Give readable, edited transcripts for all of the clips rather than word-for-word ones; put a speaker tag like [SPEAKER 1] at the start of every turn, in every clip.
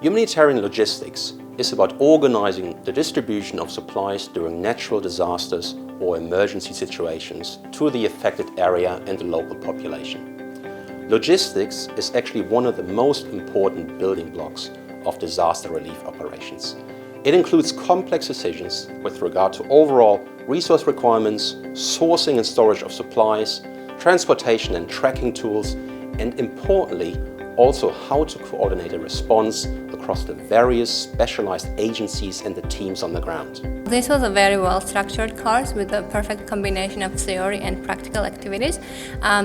[SPEAKER 1] Humanitarian logistics is about organizing the distribution of supplies during natural disasters or emergency situations to the affected area and the local population. Logistics is actually one of the most important building blocks of disaster relief operations. It includes complex decisions with regard to overall resource requirements, sourcing and storage of supplies, transportation and tracking tools, and importantly, also how to coordinate a response across the various specialized agencies and the teams on the ground.
[SPEAKER 2] This was a very well-structured course with a perfect combination of theory and practical activities.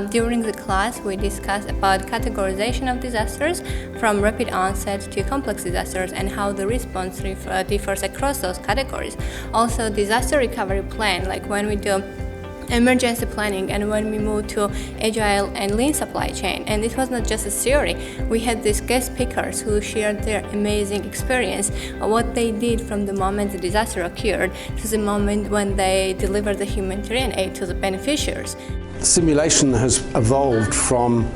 [SPEAKER 2] During the class, we discussed about categorization of disasters, from rapid onset to complex disasters, and how the response differs across those categories. Also, disaster recovery plan, like when we do emergency planning and when we move to agile and lean supply chain. And this was not just a theory. We had these guest speakers who shared their amazing experience of what they did from the moment the disaster occurred to the moment when they delivered the humanitarian aid to the beneficiaries.
[SPEAKER 3] The simulation has evolved from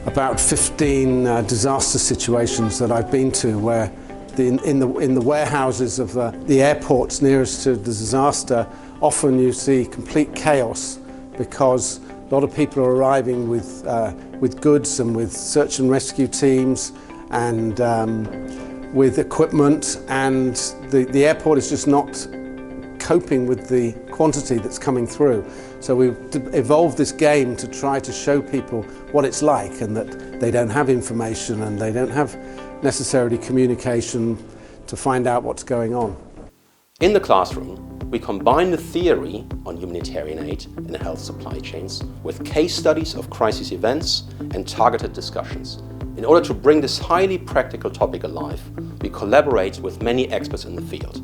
[SPEAKER 3] about 15 disaster situations that I've been to where in the warehouses of the airports nearest to the disaster, often you see complete chaos because a lot of people are arriving with goods and with search and rescue teams and with equipment, and the airport is just not coping with the quantity that's coming through. So we've evolved this game to try to show people what it's like and that they don't have information and they don't have necessarily communication to find out what's going on.
[SPEAKER 1] In the classroom, we combine the theory on humanitarian aid and health supply chains with case studies of crisis events and targeted discussions. In order to bring this highly practical topic alive, we collaborate with many experts in the field.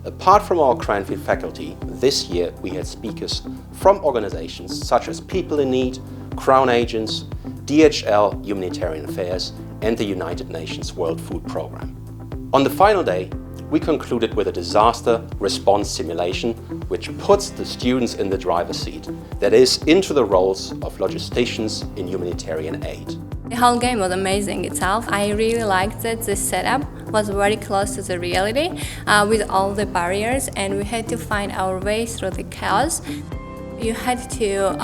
[SPEAKER 1] Apart from our Cranfield faculty, this year we had speakers from organizations such as People in Need, Crown Agents, DHL Humanitarian Affairs, and the United Nations World Food Programme. On the final day, we concluded with a disaster response simulation which puts the students in the driver's seat, that is, into the roles of logisticians in humanitarian aid.
[SPEAKER 2] The whole game was amazing itself. I really liked that the setup was very close to the reality with all the barriers, and we had to find our way through the chaos. You had to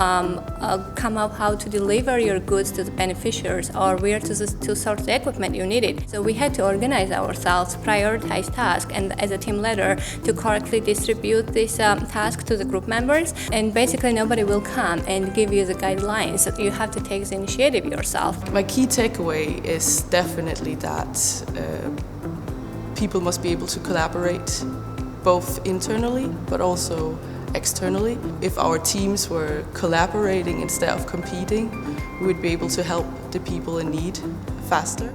[SPEAKER 2] come up how to deliver your goods to the beneficiaries or where to source the equipment you needed. So we had to organize ourselves, prioritize tasks, and as a team leader to correctly distribute this task to the group members. And basically nobody will come and give you the guidelines, so you have to take the initiative yourself.
[SPEAKER 4] My key takeaway is definitely that people must be able to collaborate both internally but also externally. If our teams were collaborating instead of competing, we would be able to help the people in need faster.